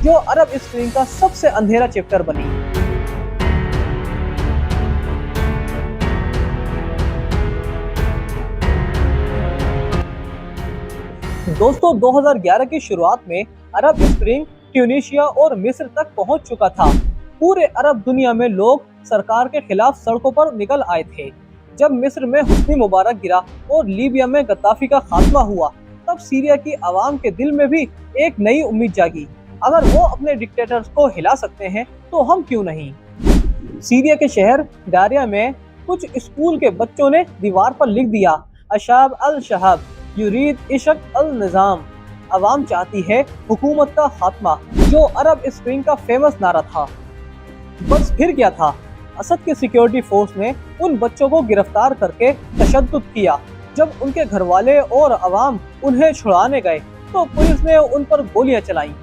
जो अरब स्प्रिंग का सबसे अंधेरा चैप्टर बनी। दोस्तों 2011 की शुरुआत में अरब स्प्रिंग ट्यूनीशिया और मिस्र तक पहुंच चुका था। पूरे अरब दुनिया में लोग सरकार के खिलाफ सड़कों पर निकल आए थे। जब मिस्र में हुस्नी मुबारक गिरा और लीबिया में गद्दाफी का खात्मा हुआ, तब सीरिया की आवाम के दिल में भी एक नई उम्मीद जागी। अगर वो अपने डिक्टेटर्स को हिला सकते हैं तो हम क्यों नहीं। सीरिया के शहर दारिया में कुछ स्कूल के बच्चों ने दीवार पर लिख दिया, अशाब अल शहब युरीद इशक अल निज़ाम। अवाम चाहती है हुकूमत का खात्मा, जो अरब स्प्रिंग का फेमस नारा था। बस फिर क्या था, असद के सिक्योरिटी फोर्स ने उन बच्चों को गिरफ्तार करके तशद्दुद किया। जब उनके घर वाले और अवाम उन्हें छुड़ाने गए तो पुलिस ने उन पर गोलियां चलाई।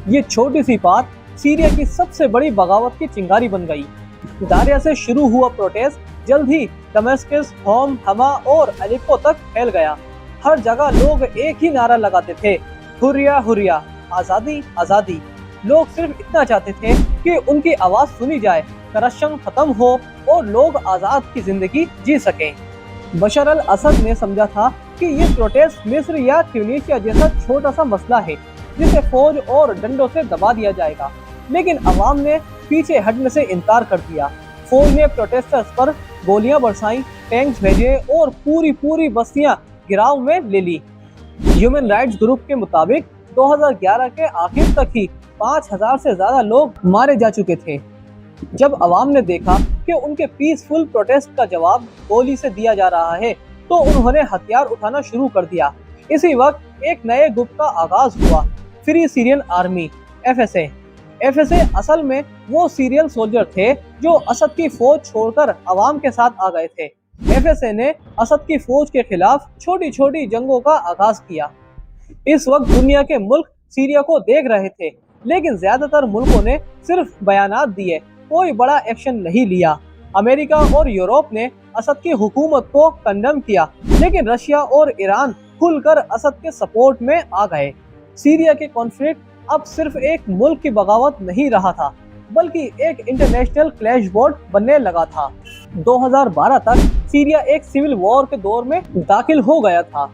ये छोटी सी बात सीरिया की सबसे बड़ी बगावत की चिंगारी बन गई। दारिया से शुरू हुआ प्रोटेस्ट जल्द ही दमिश्क, होम, हमा और अलेप्पो तक फैल गया। हर जगह लोग एक ही नारा लगाते थे, हुर्रिया हुर्रिया, आज़ादी आज़ादी। लोग सिर्फ इतना चाहते थे कि उनकी आवाज़ सुनी जाए, करप्शन खत्म हो और लोग आज़ाद की जिंदगी जी सकें। बशर अल असद ने समझा था कि ये प्रोटेस्ट मिस्र या ट्यूनीशिया जैसा छोटा सा मसला है जिसे फौज और डंडों से दबा दिया जाएगा, लेकिन अवाम ने पीछे हटने से इनकार कर दिया। फौज ने प्रोटेस्टर्स पर गोलियां बरसाई, टैंक्स भेजे और पूरी बस्तियां गिराव में ले ली। ह्यूमन राइट्स ग्रुप के मुताबिक 2011 के आखिर तक ही 5000 से ज्यादा लोग मारे जा चुके थे। जब अवाम ने देखा कि उनके पीसफुल प्रोटेस्ट का जवाब गोली से दिया जा रहा है, तो उन्होंने हथियार उठाना शुरू कर दिया। इसी वक्त एक नए ग्रुप का आगाज हुआ, free Syrian army FSA। FSA असल में वो सीरियल सोल्जर थे जो असद की फौज छोड़कर अवाम के साथ आ गए थे। FSA ने असद की फौज के खिलाफ छोटी छोटी जंगों का आगाज किया। इस वक्त दुनिया के मुल्क सीरिया को देख रहे थे, लेकिन ज्यादातर मुल्कों ने सिर्फ बयानात दिए, कोई बड़ा एक्शन नहीं लिया। अमेरिका और यूरोप ने असद की हुकूमत को कंडेम किया, लेकिन रशिया और ईरान खुलकर असद के सपोर्ट में आ गए। सीरिया के कॉन्फ्लिक्ट अब सिर्फ एक मुल्क की बगावत नहीं रहा था, बल्कि एक इंटरनेशनल क्लैश बोर्ड बनने लगा था। 2012 तक सीरिया एक सिविल वॉर के दौर में दाखिल हो गया था।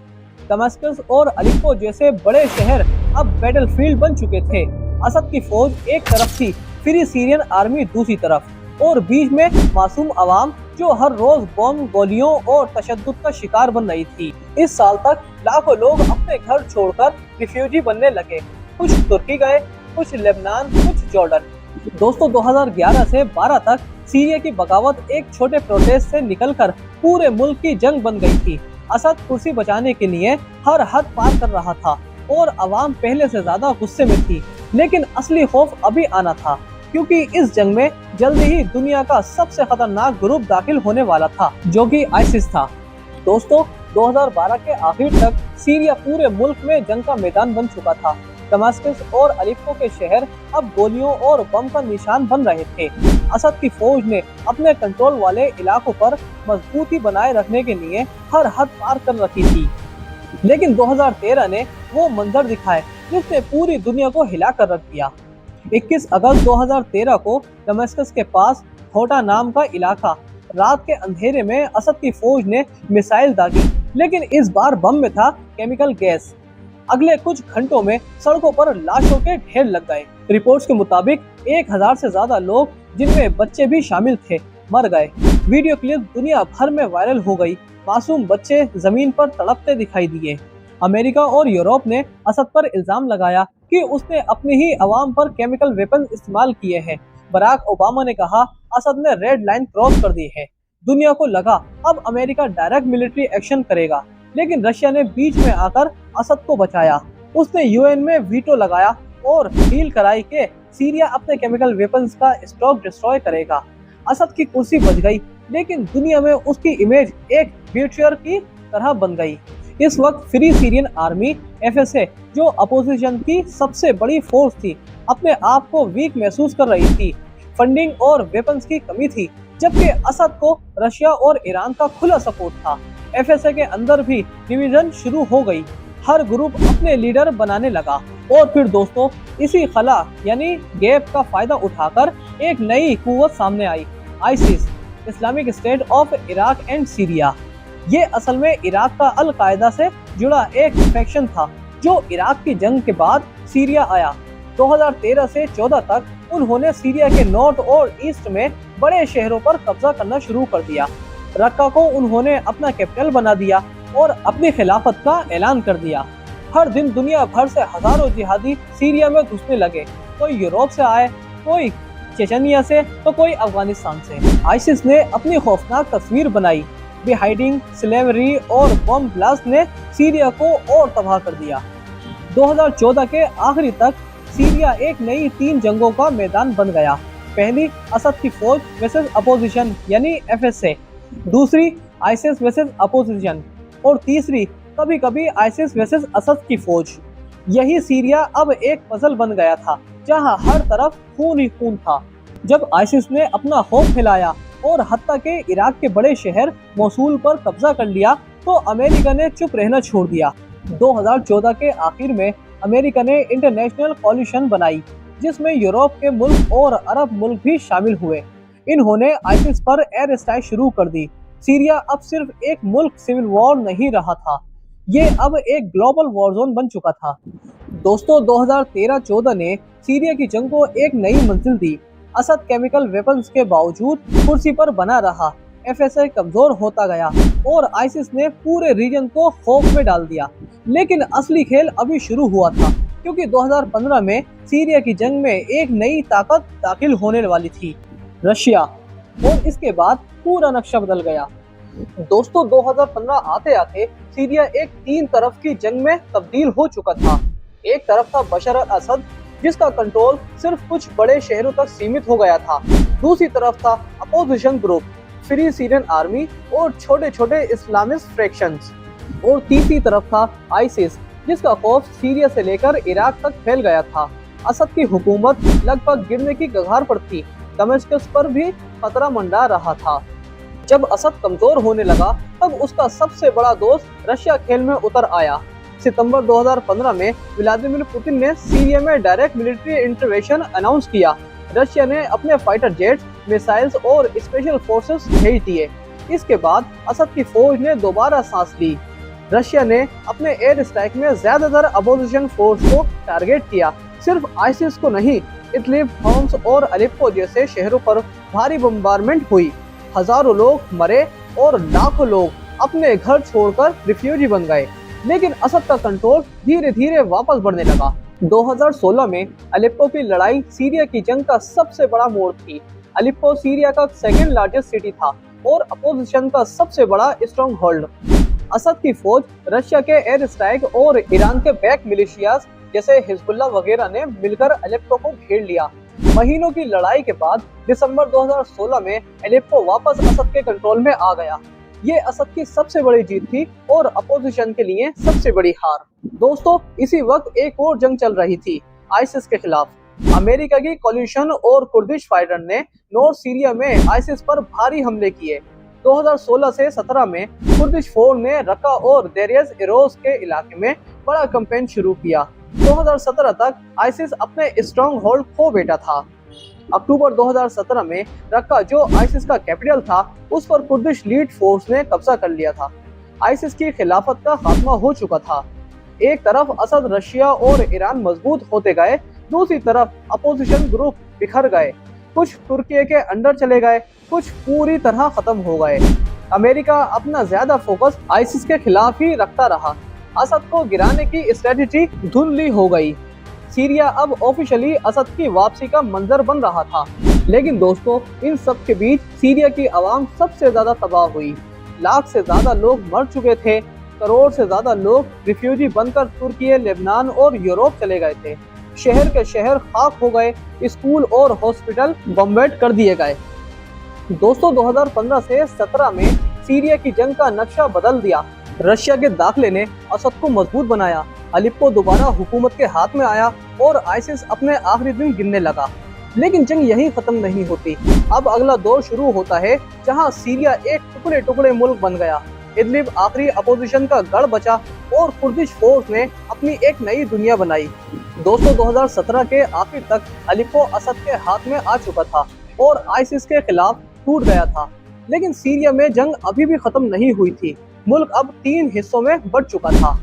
दमिश्क और अलेप्पो जैसे बड़े शहर अब बैटलफील्ड बन चुके थे। असद की फौज एक तरफ थी, फ्री सीरियन आर्मी दूसरी तरफ, और बीच में मासूम अवाम जो हर रोज बम, गोलियों और तशद्दुद का शिकार बन रही थी। इस साल तक लाखों लोग अपने घर छोड़कर रिफ्यूजी बनने लगे। कुछ तुर्की गए, कुछ लेबनान, कुछ जॉर्डन। दोस्तों 2011 से 12 तक सीरिया की बगावत एक छोटे प्रोटेस्ट से निकलकर पूरे मुल्क की जंग बन गई थी। असद कुर्सी बचाने के लिए हर हद पार कर रहा था और अवाम पहले से ज्यादा गुस्से में थी। लेकिन असली खौफ अभी आना था, क्योंकि इस जंग में जल्दी ही दुनिया का सबसे खतरनाक ग्रुप दाखिल होने वाला था, जो कि आइसिस था। दोस्तों 2012 के आखिर तक सीरिया पूरे मुल्क में जंग का मैदान बन चुका था। दमिश्क और अलेप्पो के शहर अब गोलियों और बम का निशान बन रहे थे। असद की फौज ने अपने कंट्रोल वाले इलाकों पर मजबूती बनाए रखने के लिए हर हद पार कर रखी थी। लेकिन 2013 ने वो मंजर दिखाए जिसने पूरी दुनिया को हिला कर रख दिया। 21 अगस्त 2013 को दमिश्क के पास होटा नाम का इलाका, रात के अंधेरे में असद की फौज ने मिसाइल दागी, लेकिन इस बार बम में था केमिकल गैस। अगले कुछ घंटों में सड़कों पर लाशों के ढेर लग गए। रिपोर्ट्स के मुताबिक 1000 से ज्यादा लोग, जिनमें बच्चे भी शामिल थे, मर गए। वीडियो क्लिप दुनिया भर में वायरल हो गई। मासूम बच्चे जमीन पर तड़पते दिखाई दिए। अमेरिका और यूरोप ने असद पर इल्जाम लगाया कि उसने अपनी ही अवाम पर केमिकल वेपन इस्तेमाल किए हैं। बराक ओबामा ने कहा, असद ने रेड लाइन क्रॉस कर दी है। दुनिया को लगा अब अमेरिका डायरेक्ट मिलिट्री एक्शन करेगा, लेकिन रशिया ने बीच में आकर असद को बचाया। उसने UN में वीटो लगाया और डील कराई कि सीरिया अपने केमिकल वेपन्स का स्टॉक डिस्ट्रॉय करेगा। असद की कुर्सी बच गई, लेकिन दुनिया में उसकी इमेज एक बिट्रेयर की तरह बन गई। इस वक्त फ्री सीरियन आर्मी FSA, जो अपोजिशन की सबसे बड़ी फोर्स थी, अपने आप को वीक महसूस कर रही थी। फंडिंग और वेपन्स की कमी थी, जबकि असद को रशिया और ईरान का खुला सपोर्ट था। FSA के अंदर भी डिवीजन शुरू हो गई। हर ग्रुप अपने लीडर बनाने लगा। और फिर दोस्तों इसी खला यानी गैप का फायदा उठाकर एक नई कुव्वत सामने आई, ISIS, Islamic State of Iraq and Syria. ये असल में इराक का अल कायदा से जुड़ा एक फैक्शन था जो इराक की जंग के बाद सीरिया आया। 2013 से 14 तक उन्होंने सीरिया के नॉर्थ और ईस्ट में बड़े शहरों पर कब्जा करना शुरू कर दिया। रक्का को उन्होंने अपना कैपिटल बना दिया और अपनी खिलाफत का ऐलान कर दिया। हर दिन दुनिया भर से हजारों जिहादी सीरिया में घुसने लगे, कोई यूरोप से आए, कोई चेचनिया से, तो कोई अफगानिस्तान से। आईसिस ने अपनी खौफनाक तस्वीर बनाई। बेहाइडिंग, स्लेवरी और बम ब्लास्ट ने सीरिया को और तबाह कर दिया। 2014 के आखिरी तक सीरिया एक नई 3 जंगों का मैदान बन गया। पहली असद की फौज वर्सेस अपोजिशन यानी एफएसए, दूसरी आईसिस वर्सेस अपोजिशन और तीसरी कभी कभी आईसिस वर्सेस असद की फौज। यही सीरिया अब एक पजल बन गया था जहां हर तरफ खून ही खून था। जब आईसिस ने अपना खौफ फैलाया और हत्ता के इराक के बड़े शहर मोसूल पर कब्जा कर लिया तो अमेरिका ने चुप रहना छोड़ दिया। 2014 के आखिर में अमेरिका ने इंटरनेशनल कॉलिशन बनाई जिसमें यूरोप के मुल्क और अरब मुल्क भी शामिल हुए। इन्होंने आईसिस पर एयर स्ट्राइक शुरू कर दी। सीरिया अब सिर्फ एक मुल्क सिविल वॉर नहीं रहा था, ये अब एक ग्लोबल वॉर जोन बन चुका था। दोस्तों 2013-14 ने सीरिया की जंग को एक नई मंजिल दी। असद केमिकल वेपन्स के बावजूद कुर्सी पर बना रहा, एफएसए कमजोर होता गया और आईसिस ने पूरे रीजन को खौफ में डाल दिया। लेकिन असली खेल अभी शुरू हुआ था क्योंकि 2015 में सीरिया की जंग में एक नई ताकत दाखिल होने वाली थी, रशिया, और इसके बाद पूरा नक्शा बदल गया। दोस्तों 2015 आते आते सीरिया एक 3 तरफ की जंग में तब्दील हो चुका था। एक तरफ था बशर अल असद जिसका कंट्रोल सिर्फ कुछ बड़े शहरों तक सीमित हो गया था। दूसरी तरफ था opposition group, free Syrian army और छोटे छोटे इस्लामिस्ट फ्रैक्शंस। और तीसरी तरफ था आईसिस जिसका खौफ सीरिया से लेकर इराक तक फैल गया था। असद की हुकूमत लगभग गिरने की कगार पर थी, दमिश्क पर भी खतरा मंडरा रहा था। जब असद कमजोर होने लगा तब उसका सबसे बड़ा दोस्त रशिया खेल में उतर आया। सितंबर 2015 में व्लादिमीर पुतिन ने सीरिया में डायरेक्ट मिलिट्री इंटरवेंशन अनाउंस किया। रशिया ने अपने फाइटर जेट्स, मिसाइल्स और स्पेशल फोर्सेस भेज दिए। इसके बाद असद की फौज ने दोबारा सांस ली। रशिया ने अपने एयर स्ट्राइक में ज्यादातर अपोजिशन फोर्स को टारगेट किया। सिर्फ आईसिस को नहीं, इदलिब, होम्स और अलेप्पो जैसे शहरों पर भारी बम्बारमेंट हुई। हजारों लोग मरे और लाखों लोग अपने घर छोड़कर रिफ्यूजी बन गए। लेकिन असद का कंट्रोल धीरे धीरे वापस बढ़ने लगा। 2016 में अलेप्पो की लड़ाई सीरिया की जंग का सबसे बड़ा मोड़ थी। अलेप्पो सीरिया का सेकेंड लार्जेस्ट सिटी था और अपोजिशन का सबसे बड़ा स्ट्रॉन्ग होल्ड। असद की फौज रशिया के एयर स्ट्राइक और ईरान के बैक मिलिशियाज जैसे हिजबुल्लाह वगैरह ने मिलकर अलेप्पो को घेर लिया। महीनों की लड़ाई के बाद दिसंबर 2016 में अलेप्पो वापस असद के कंट्रोल में आ गया। ये असद की सबसे बड़ी जीत थी और अपोजिशन के लिए सबसे बड़ी हार। दोस्तों इसी वक्त एक और जंग चल रही थी आईसिस के खिलाफ। अमेरिका की कोलिशन और कुर्दिश फाइटर ने नॉर्थ सीरिया में आईसिस पर भारी हमले किए। 2016 से 17 में कुर्दिश फौज ने रक्का और देरियज इरोज के इलाके में बड़ा कैंपेन शुरू किया। 2017 तक आईसिस अपने स्ट्रॉन्ग होल्ड खो बैठा था। अक्टूबर 2017 में रक्का जो आईसिस का कैपिटल था उस पर कुर्दिश लीड फोर्स ने कब्जा कर लिया था। आईसिस की खिलाफत का खात्मा हो चुका था। एक तरफ असद, रशिया और ईरान मजबूत होते गए, दूसरी तरफ अपोजिशन ग्रुप बिखर गए। कुछ तुर्की के अंडर चले गए, कुछ पूरी तरह खत्म हो गए। अमेरिका अपना ज्यादा फोकस आईसिस के खिलाफ ही रखता रहा। असद को गिराने की स्ट्रेटेजी धुंधली हो गई। सीरिया अब ऑफिशियली असद की वापसी का मंजर बन रहा था। लेकिन दोस्तों इन सब के बीच सीरिया की आवाम सबसे ज्यादा तबाह हुई। लाख से ज्यादा लोग मर चुके थे। करोड़ से ज्यादा लोग रिफ्यूजी बनकर तुर्की, लेबनान और यूरोप चले गए थे। शहर के शहर खाक हो गए, स्कूल और हॉस्पिटल बम्बेड कर दिए गए। दोस्तों 2015 से 17 में सीरिया की जंग का नक्शा बदल दिया। रशिया के दाखिले ने असद को मजबूत बनाया। अलेप्पो दोबारा हुकूमत के हाथ में आया और आईसिस अपने आखिरी दिन गिनने लगा। लेकिन जंग यहीं खत्म नहीं होती। अब अगला दौर शुरू होता है जहां सीरिया एक टुकड़े टुकड़े मुल्क बन गया। इदलिब आखिरी अपोजिशन का गढ़ बचा और कुर्दिश फोर्स ने अपनी एक नई दुनिया बनाई। दोस्तों 2017 के आखिर तक अलेप्पो असद के हाथ में आ चुका था और आईसिस के खिलाफ टूट गया था, लेकिन सीरिया में जंग अभी भी खत्म नहीं हुई थी। मुल्क अब 3 हिस्सों में बढ़ चुका था।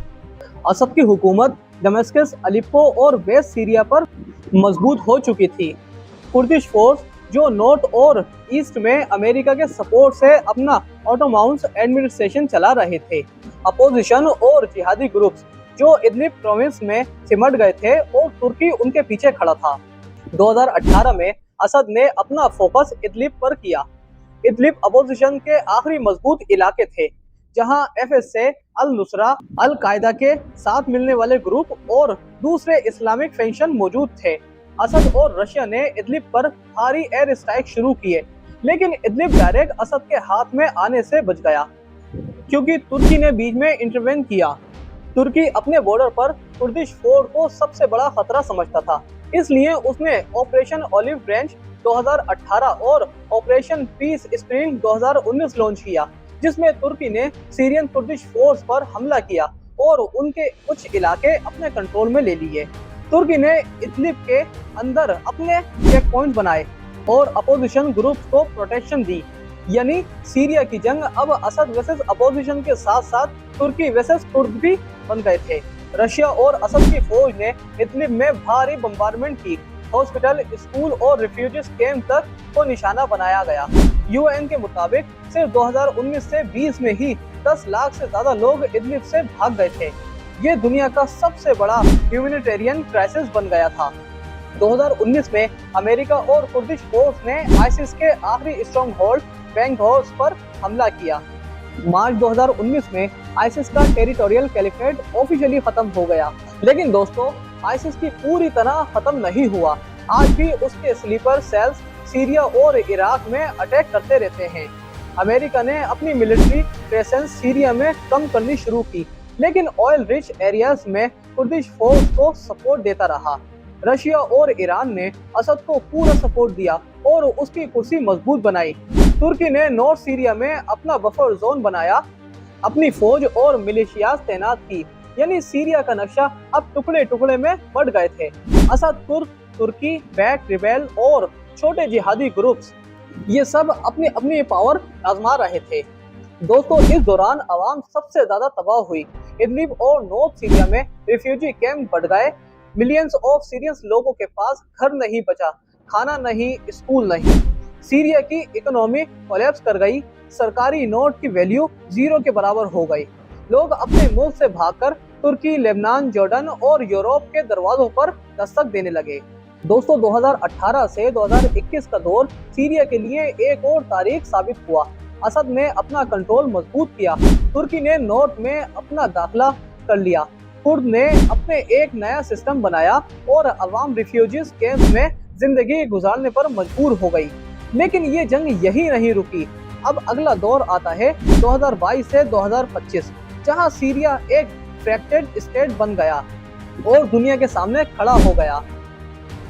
असद की हुकूमत दमिश्क, अलेप्पो और वेस्ट सीरिया पर मजबूत हो चुकी थी। कुर्दिश फोर्स जो नॉर्थ और ईस्ट में अमेरिका के सपोर्ट से अपना ऑटोमाउन एडमिनिस्ट्रेशन चला रहे थे। अपोजिशन और जिहादी ग्रुप्स जो इदलिब प्रोविंस में सिमट गए थे और तुर्की उनके पीछे खड़ा था। 2018 में असद ने अपना फोकस इदलिब पर किया। इदलिब अपोजिशन के आखिरी मजबूत इलाके थे, जहां एफएसए, अल नुसरा, अल कायदा के साथ मिलने वाले ग्रुप और दूसरे इस्लामिक फैक्शन मौजूद थे। असद और रशिया ने इदलिब पर भारी एयर स्ट्राइक शुरू किए, लेकिन इदलिब डायरेक्ट असद के हाथ में आने से बच गया, क्योंकि तुर्की ने बीच में इंटरवेन किया। तुर्की अपने बॉर्डर पर कुर्दिश फोर्स को सबसे बड़ा खतरा समझता था, इसलिए उसने ऑपरेशन ऑलिव ब्रांच 2018 और ऑपरेशन पीस स्प्रिंग 2019 लॉन्च किया, जिसमें तुर्की ने सीरियन कुर्दिश फोर्स पर हमला किया और उनके कुछ इलाके अपने कंट्रोल में ले लिए। तुर्की ने इदलिब के अंदर अपने चेक पॉइंट बनाए और अपोजिशन ग्रुप्स को प्रोटेक्शन दी। यानी सीरिया की जंग अब असद वर्सेस अपोजिशन के साथ साथ तुर्की वर्सेस तुर्क भी बन गए थे। रशिया और असद की फौज ने इदलिब में भारी बम्बार्डमेंट की। हॉस्पिटल, स्कूल और रिफ्यूजीज कैंप तक को निशाना बनाया गया। यूएन के मुताबिक सिर्फ 2019 से 20 में ही 10 लाख से ज्यादा लोग इदलिब से भाग गए थे। ये दुनिया का सबसे बड़ा ह्यूमैनिटेरियन क्राइसिस बन गया था। 2019 में अमेरिका और कुर्दिश फोर्स ने आईसिस के आखिरी स्ट्रॉन्ग होल्ड बैंगहौस पर हमला किया। मार्च 2019 में आईसिस का टेरिटोरियल कैलिफेट ऑफिशियली खत्म हो गया। लेकिन दोस्तों, आईसिस की पूरी तरह खत्म नहीं हुआ। आज भी उसके स्लीपर सेल्स सीरिया और इराक में अटैक करते रहते हैं। अमेरिका ने अपनी मिलिट्री प्रेजेंस सीरिया में कम करनी शुरू की, लेकिन ऑयल रिच एरियाज में कुर्दिश फोर्स को सपोर्ट देता रहा। रशिया और ईरान ने असद को पूरा सपोर्ट दिया और उसकी कुर्सी मजबूत बनाई। तुर्की ने नॉर्थ सीरिया में अपना बफर जोन बनाया, अपनी फौज और मिलिशियाज तैनात की। यानी सीरिया का नक्शा अब टुकड़े टुकड़े में बढ़ गए थे। असद, तुर्की, बैक रिबेल और छोटे जिहादी ग्रुप्स ये सब अपनी अपनी पावर आजमा रहे थे। दोस्तों, इस दौरान आवाम सबसे ज्यादा तबाह हुई। इदलिब और नॉर्थ सीरिया में रिफ्यूजी कैंप बढ़ गए। मिलियंस ऑफ सीरियंस लोगों के पास घर नहीं बचा, खाना नहीं, स्कूल नहीं। सीरिया की इकोनॉमी कोलैप्स कर गई। सरकारी नोट की वैल्यू 0 के बराबर हो गई। लोग अपने मुल्क से भागकर तुर्की, लेबनान, जॉर्डन और यूरोप के दरवाजों पर दस्तक देने लगे। दोस्तों, 2018 से 2021 का दौर सीरिया के लिए एक और तारीख साबित हुआ। असद ने अपना कंट्रोल मजबूत किया। तुर्की ने नॉर्थ में अपना दाखिला कर लिया। कुर्द ने अपने एक नया सिस्टम बनाया और अवाम रिफ्यूजीज कैंप में जिंदगी गुजारने पर मजबूर हो गई। लेकिन ये जंग यही नहीं रुकी। अब अगला दौर आता है 2022 से 2025, जहां सीरिया एक फ्रैक्चर्ड स्टेट बन गया और दुनिया के सामने खड़ा हो गया।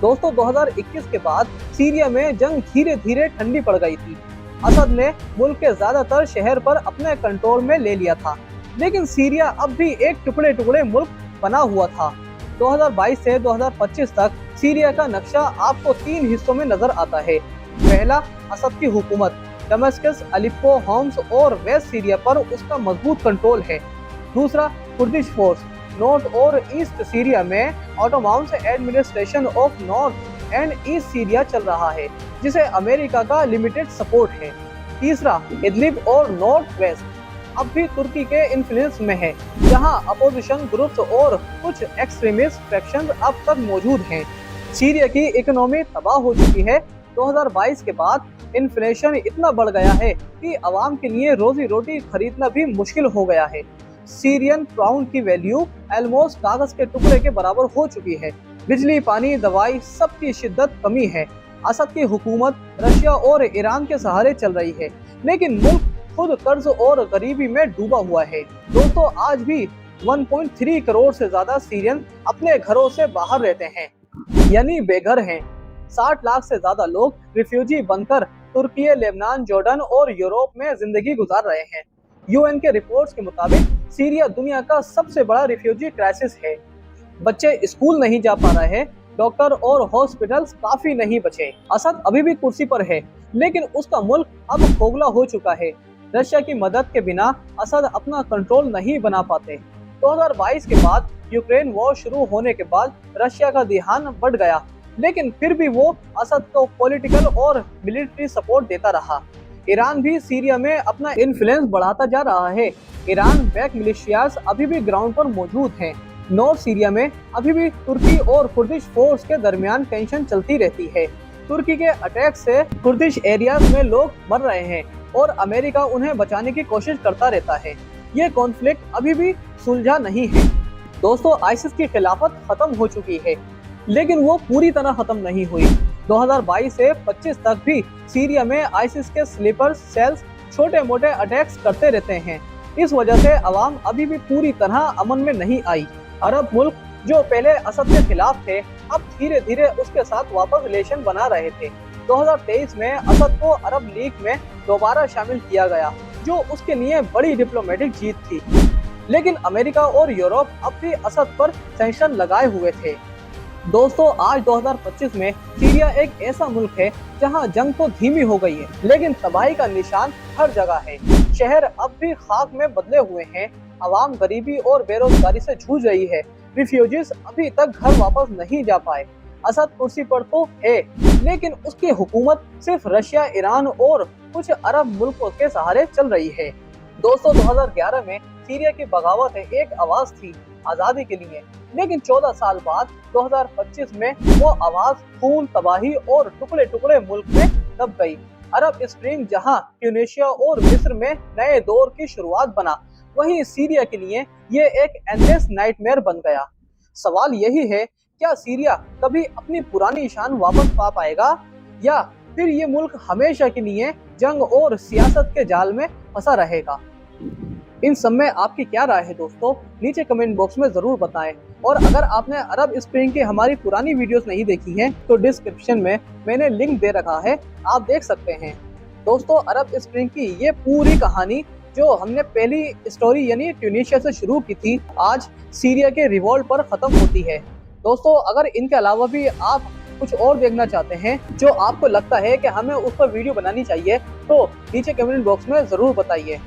दोस्तों, 2021 के बाद सीरिया में जंग धीरे धीरे ठंडी पड़ गई थी। असद ने मुल्क के ज्यादातर शहर पर अपने कंट्रोल में ले लिया था, लेकिन सीरिया अब भी एक टुकड़े टुकड़े मुल्क बना हुआ था। 2022 से 2025 तक सीरिया का नक्शा आपको 3 हिस्सों में नजर आता है। पहला, असद की हुकूमत, दमिश्क, अलेप्पो, होम्स और वेस्ट सीरिया पर उसका मजबूत कंट्रोल है। दूसरा, कुर्दिश फोर्स, नॉर्थ और ईस्ट सीरिया में autonomous administration of north and east Syria चल रहा है, जिसे अमेरिका का लिमिटेड सपोर्ट है। तीसरा, इदलिब और नॉर्थ वेस्ट अब भी तुर्की के इन्फ्लुएंस में है, जहां अपोजिशन ग्रुप्स और कुछ एक्सट्रीमिस्ट फैक्शंस अब तक मौजूद हैं। सीरिया की इकोनॉमी तबाह हो चुकी है। 2022 के बाद इन्फ्लेशन इतना बढ़ गया है कि आवाम के लिए रोजी रोटी खरीदना भी मुश्किल हो गया है। सीरियन पाउंड की वैल्यू ऑलमोस्ट कागज के टुकड़े के बराबर हो चुकी है। बिजली, पानी, दवाई सबकी शिद्दत कमी है। असद की हुकूमत रशिया और ईरान के सहारे चल रही है, लेकिन मुल्क खुद कर्ज और गरीबी में डूबा हुआ है। दोस्तों, आज भी 1.3 करोड़ से ज्यादा सीरियन अपने घरों से बाहर रहते हैं, यानी बेघर हैं। 60 लाख से ज्यादा लोग रिफ्यूजी बनकर तुर्की, लेबनान, जॉर्डन और यूरोप में जिंदगी गुजार रहे हैं। यूएन के रिपोर्ट्स के मुताबिक सीरिया दुनिया का सबसे बड़ा रिफ्यूजी क्राइसिस है। बच्चे स्कूल नहीं जा पा रहे हैं, डॉक्टर और हॉस्पिटल्स काफी नहीं बचे। असद अभी भी कुर्सी पर है, लेकिन उसका मुल्क अब खोखला हो चुका है। रशिया की मदद के बिना असद अपना कंट्रोल नहीं बना पाते। 2022 के बाद यूक्रेन वॉर शुरू होने के बाद रशिया का ध्यान बढ़ गया, लेकिन फिर भी वो असद को पॉलिटिकल और मिलिट्री सपोर्ट देता रहा। ईरान भी सीरिया में अपना इन्फ्लुएंस बढ़ाता जा रहा है। ईरान बैक मिलिशियाज अभी भी ग्राउंड पर मौजूद हैं। नॉर्थ सीरिया में अभी भी तुर्की और कुर्दिश फोर्स के दरमियान टेंशन चलती रहती है। तुर्की के अटैक से कुर्दिश एरियाज में लोग मर रहे हैं और अमेरिका उन्हें बचाने की कोशिश करता रहता है। ये कॉन्फ्लिक्ट अभी भी सुलझा नहीं है। दोस्तों, आईसिस की खिलाफत खत्म हो चुकी है, लेकिन वो पूरी तरह खत्म नहीं हुई। 2022 से 25 तक भी सीरिया में आईसिस के स्लीपर सेल्स छोटे मोटे अटैक्स करते रहते हैं। इस वजह से अवाम अभी भी पूरी तरह अमन में नहीं आई। अरब मुल्क जो पहले असद के खिलाफ थे, अब धीरे धीरे उसके साथ वापस रिलेशन बना रहे थे। 2023 में असद को अरब लीग में दोबारा शामिल किया गया, जो उसके लिए बड़ी डिप्लोमेटिक जीत थी। लेकिन अमेरिका और यूरोप अब भी असद पर सैंक्शन लगाए हुए थे। दोस्तों, आज 2025 में सीरिया एक ऐसा मुल्क है जहां जंग तो धीमी हो गई है, लेकिन तबाही का निशान हर जगह है। शहर अब भी खाक में बदले हुए हैं। आवाम गरीबी और बेरोजगारी से जूझ रही है। रिफ्यूजीज अभी तक घर वापस नहीं जा पाए। असद कुर्सी पर तो है, लेकिन उसकी हुकूमत सिर्फ रशिया, ईरान और कुछ अरब मुल्कों के सहारे चल रही है। दोस्तों, 2011 में सीरिया की बगावत एक आवाज थी आजादी के लिए, लेकिन 14 साल बाद 2025 में वो आवाज खून, तबाही और टुकड़े टुकड़े मुल्क में दब गई। अरब स्प्रिंग जहां ट्यूनीशिया और मिस्र में नए दौर की शुरुआत बना, वहीं सीरिया के लिए ये एक एंडलेस नाइटमेयर बन गया। सवाल यही है, क्या सीरिया कभी अपनी पुरानी शान वापस पा पाएगा, या फिर ये मुल्क हमेशा के लिए जंग और सियासत के जाल में फंसा रहेगा? इन सब में आपकी क्या राय है दोस्तों? नीचे कमेंट बॉक्स में जरूर बताएं। और अगर आपने अरब स्प्रिंग की हमारी पुरानी वीडियोस नहीं देखी हैं, तो डिस्क्रिप्शन में मैंने लिंक दे रखा है, आप देख सकते हैं। दोस्तों, अरब स्प्रिंग की ये पूरी कहानी जो हमने पहली स्टोरी यानी ट्यूनीशिया से शुरू की थी, आज सीरिया के रिवॉल्ट पर खत्म होती है। दोस्तों, अगर इनके अलावा भी आप कुछ और देखना चाहते हैं जो आपको लगता है कि हमें उस पर वीडियो बनानी चाहिए, तो नीचे कमेंट बॉक्स में जरूर बताइए।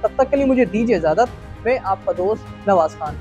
तब तक के लिए मुझे दीजिए इजाजत। मैं आपका दोस्त नवाज खान।